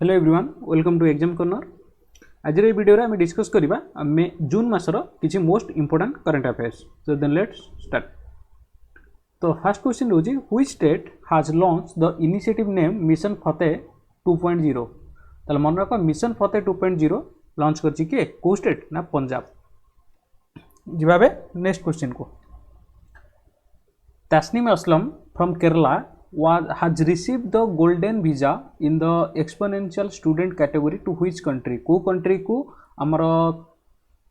Hello everyone welcome to exam corner. आज ये video रे आम डिस्कस करबा मे जून मासर किछि most important current affairs. So then let's start. तो फर्स्ट क्वेश्चन होजी which state has launch the initiative name mission Fateh 2.0। ताले मन रखो मिशन फतेह 2.0 लॉन्च करछि के को स्टेट ना पंजाब। जिबाबे नेक्स्ट क्वेश्चन को Tasneem Aslam from Kerala has received the golden visa in the exponential student category to which country? को country को आमर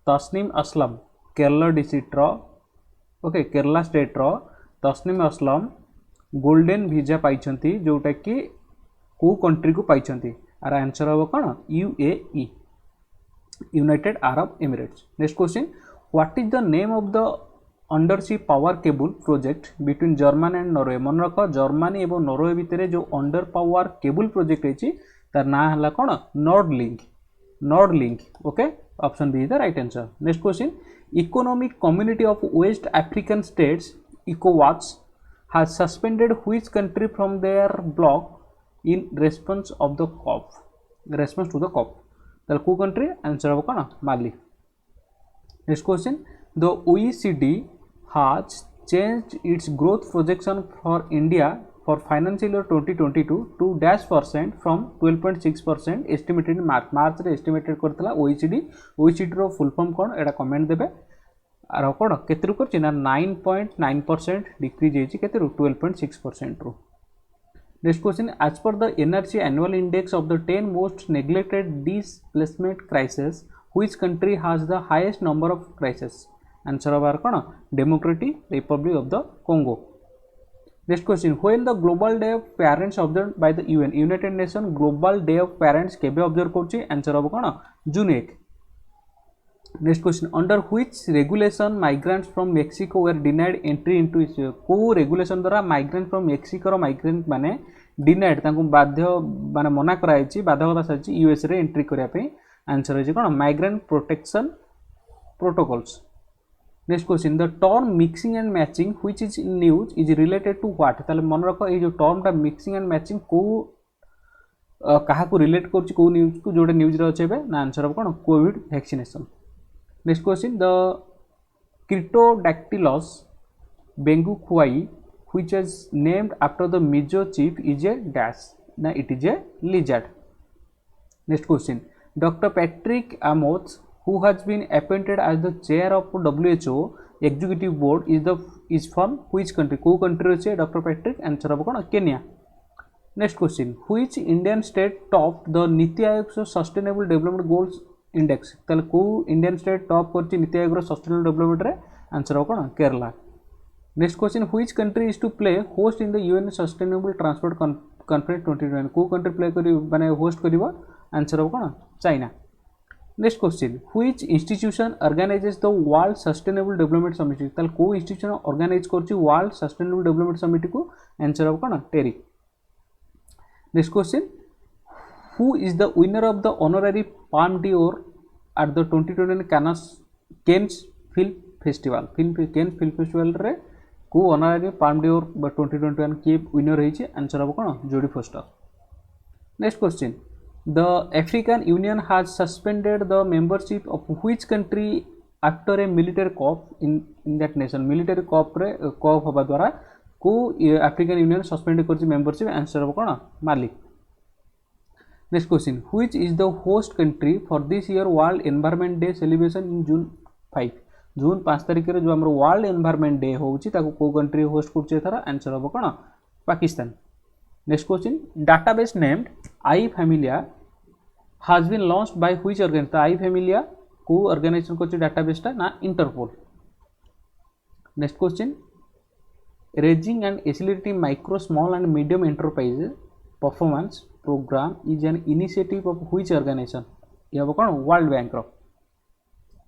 तस्नीम असलम केरला डिस्ट्रिक्ट रो ओके केरला स्टेट रो तस्नीम असलम गोल्डन वीजा पाइछंती जोटा कि को कंट्री को पाइछंती। आर आंसर हो कौन UAE United Arab Emirates. Next question what is the name of the undersea power cable project between Germany and Norway. मन रख जर्मनी और नॉर्वे भितर जो अंडर पावर केबल प्रोजेक्ट है तार ना है कौन Nord Link okay option B is the right answer. Next question Economic Community of West African States इकोवास has suspended which country from their bloc in response of the COP response to the COP। ताल को country answer हो कौन Mali. Next question the OECD has changed its growth projection for India for financial year 2022 to -% from 12.6% estimated in March रे estimated करतला OECD रो full form कोन एटा comment देबे। आरो कोन केतरु करछि ना 9.9% डिक्रीज हेछि केतरु 12.6% रो। Next question as per the NRC annual index of the 10 most neglected displacement crisis which country has the highest number of crises? Answer हबार कौन democratic republic of the Congo. Next question when the global day of parents observe by the UN united nation global day of parents केबे observe करछि answer हबो कौन June 1। Next question under which regulation migrants from Mexico were denied entry into इस को regulation द्वारा migrant from Mexico रो migrant माने denied तांको बाध्य माने मना कराइछि बाध्यता साछि यूएस रे एंट्री करिया पे आंसर है कौन migrant protection protocols. Next question the term mixing and matching which is in news is related to what. ताले मन रखो ये जो टर्मटा मिक्सिंग एंड मैचिंग को कहा को रिलेट करछि को न्यूज को जोडे न्यूज रे अछि बे ना आंसर हो कोन COVID vaccination. Next question the क्रिप्टोडैक्टिलस बेंगुकुआई which is named after the Mizo chief is a dash ना it is a lizard. Next question doctor Patrick Amos who has been appointed as the chair of WHO executive board is from which country? को country रे doctor Patrick answer हो कोन Kenya. Next question which Indian state topped the NITI Aayog sustainable development goals index. ताले को Indian state top करछि नीति आयोग रो sustainable development रे answer हो कोन Kerala. Next question which country is to play host in the UN sustainable transport conference 2020। को country play करी माने होस्ट करिवो आंसर हो कोन China. Next question which institution organizes the world sustainable development summit. ताल को इंस्टीट्यूशन ऑर्गेनाइज करछि world sustainable development summit को आंसर हो कोन TERI. Next question who is the winner of the honorary Palme d'Or at the 2020 Cannes film festival. Cannes film festival रे को honorary Palme Dior 2021 के winner होइछि answer हो कोन Jodie Foster. Next question The African Union has suspended the membership of which country after a military coup in that nation। military coup रे coup होबा द्वारा को African Union suspend करछि membership answer हो कोन Mali. Next question which is the host country for this year World Environment Day celebration in June 5। जून 5 तारिख रे जो हमर वर्ल्ड एनवायरनमेंट डे होउछि ताको को कंट्री होस्ट करछि एथरा आंसर हो कोन Pakistan. Next question database named I Familia has been launched by which organization। तो आई फैमिलिया को ऑर्गेनाइजेशन को डाटाबेसटा ना Interpol. Next question raising and accelerating micro small and medium enterprise performance programme is an initiative of which organization. ये हो कोन World Bank रो।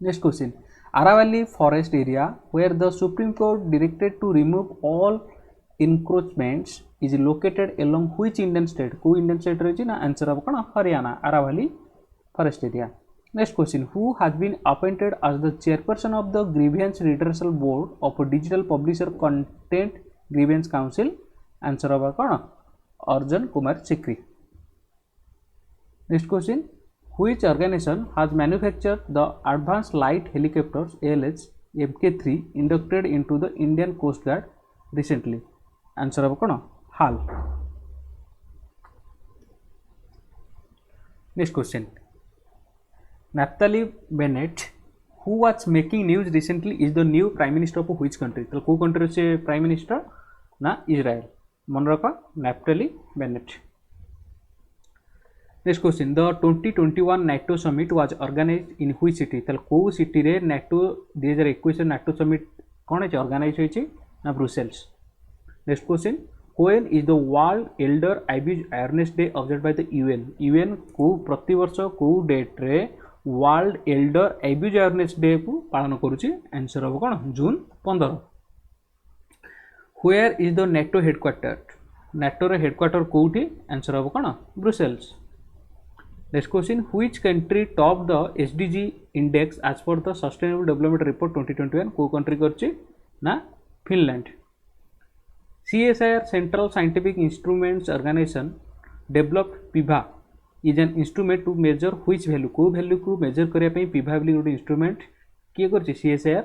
Next question Aravalli forest area where the Supreme Court directed to remove all encroachments is located along which Indian state। को Indian state रही ना answer हो कोन Haryana Aravalli forest area. Next question who has been appointed as the chairperson of the grievances redressal board of digital publisher content grievances council answer हो कोन Arjun Kumar Sikri. Next question, which organization has manufactured the Advanced Light Helicopters ALH Mk3 inducted into the Indian Coast Guard recently? Answer of कौन? HAL. Next question, Naftali Bennett, who was making news recently, is the new Prime Minister of which country? तो को country से Prime Minister ना Israel. मन रखा Naftali Bennett. Next question, the 2021 NATO summit was organized in which city? तो को city रे NATO 2021 NATO summit कौन है organize होई ची? ना Brussels. Next question, when is the World Elder Abuse Awareness Day observed by the UN? UN को प्रतिवर्ष को डेट रे World Elder Abuse Awareness Day को पालन करुची. आंसर हो कौन? जून 15. Where is the NATO headquarter? NATO रे headquarter कोठी? आंसर हो कौन? Brussels. Next question, which country topped the SDG index as per the Sustainable Development Report 2021? को country करची? ना Finland. CSIR Central Scientific Instruments Organization developed PIVA is an instrument to measure which value? को value को measure करिया पे PIVA वाली गोटे instrument किए करची? CSIR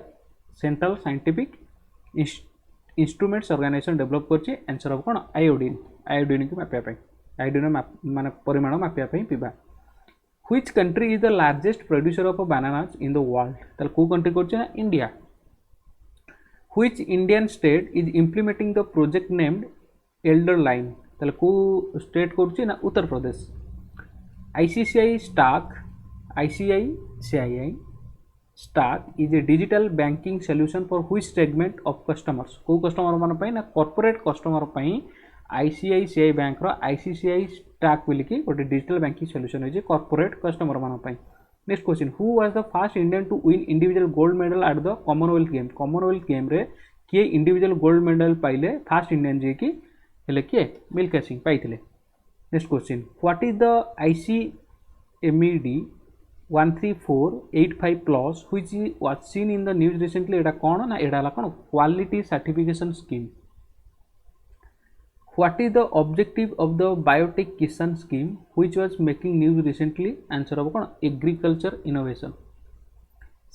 Central Scientific Instruments Organization develop करची. आंसर ऑफ कौन? आयोडीन. आयोडीन को मापिया पे, आयोडीन माने परिमाण मापिया पे PIVA. Which country is the largest producer of bananas in the world? ताल को country करची ना? India. Which Indian state is implementing the project named Elder Line? ताल को state करची ना? Uttar Pradesh. ICICI Stack is a digital banking solution for which segment of customers? को customer मान पाई ना corporate customer पाई ICICI बैंक रो ICICI Stack बोली कि गोटे डिजिटल बैंकिंग सॉल्यूशन है जे कॉर्पोरेट कस्टमर मान पाई. Next question, who was the first Indian to win individual gold medal at the Commonwealth game? Commonwealth game रे किए इंडिविजुअल गोल्ड मेडल पाइले? First Indian जे कि हेले किए? मिल्खा सिंह पाइथिले. Next question, what is the ICMED 13485 clause which was seen in the news recently? एटा कौन ना? एटा ला कौन? Quality certification scheme. What is the objective of the Biotech Kisan scheme which was making news recently? Answer of कौन? Agriculture innovation.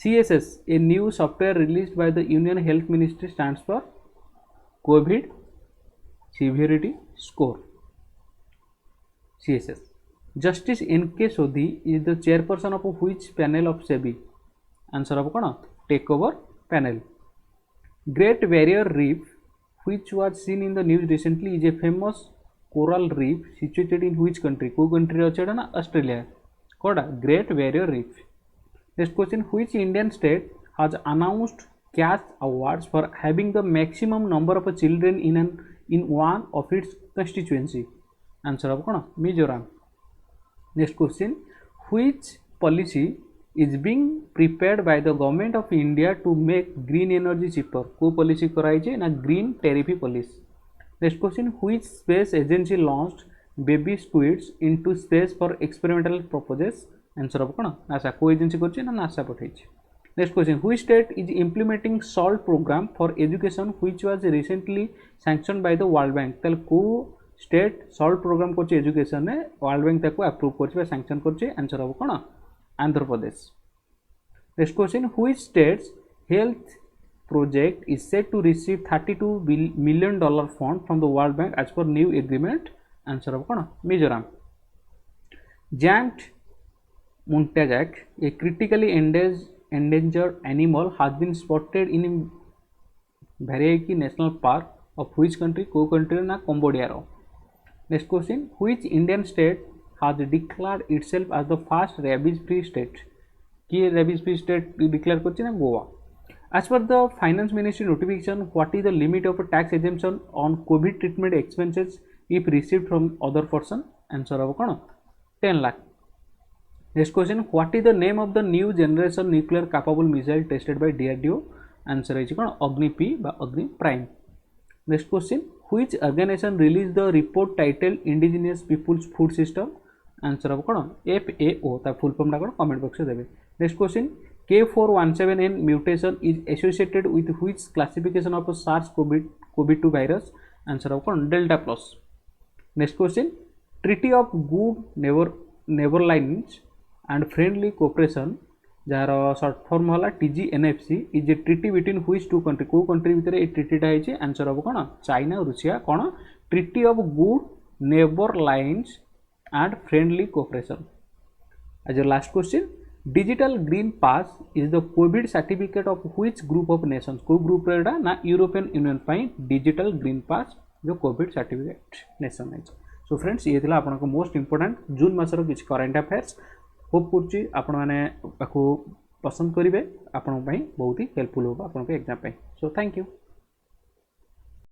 CSS, a new software released by the Union Health Ministry, stands for COVID Severity Score. CSS. Justice N.K. Sodhi is the chairperson of which panel of SEBI? Answer of कौन? Takeover panel. Great Barrier Reef, which was seen in the news recently, is a famous coral reef situated in which country? को country अच्छे ना? Australia. Koda? Great Barrier Reef. Next question, which Indian state has announced cash awards for having the maximum number of children in one of its constituency? Answer of कौन? Mizoram. Next question, which policy is being prepared by the government of India to make green energy cheaper? को policy कराई जे ना? Green tariff policy. Next question, which space agency launched baby squids into space for experimental purposes? Answer of कौन? NASA. को agency करची ना? NASA पठाई. Next question, which state is implementing SALT program for education which was recently sanctioned by the World Bank? ताल को state salt programme करछि education ने World Bank ताको अप्रूव करछि बा सैंक्शन करछि. आंसर हो कोन? Andhra Pradesh. Next question, which state's health project is set to receive $32 million fund from the World Bank as per new agreement? Answer हो कोन? Mizoram. Giant muntjac, a critically endangered animal, has been spotted in Bhariyaki National Park of which country? को country ना? Cambodia row. Next question, which Indian state has declared itself as the first rabies free state? कि rabies free state declare करछि ना? Goa. As per the finance ministry notification, what is the limit of tax exemption on COVID treatment expenses if received from other person? Answer of कौन? 10 lakh. Next question, what is the name of the new generation nuclear capable missile tested by DRDO? Answer is कौन? Agni P बा Agni Prime. Next question, which organization released the report titled Indigenous Peoples Food System? Answer of कौन? FAO. ता full form टा कौन? Comment box में देबे. Next question, K417N mutation is associated with which classification of SARS-CoV-2 virus? Answer of कौन? Delta plus. Next question, Treaty of Good neighbourliness and friendly cooperation जार short form होला TGNFC is a treaty between which two country को country भितर ए ट्रिटीटा है answer हम कौन China और रूसिया कौन treaty of good neighbourliness and friendly cooperation. As last question digital green pass is the covid certificate of which group of nations को ग्रुप रेडा ना यूरोपियन यूनियन पाई डिजिटल ग्रीन पास जो कोविड सर्टिफिकेट नेशन है। So friends ये थिला आपनको most important जून मासर किछि करंट अफेयर्स होप करछि आपण माने पसंद करिवे आपण बहुत ही हेल्पफुल होगा आपण एग्जाम पे। So thank you.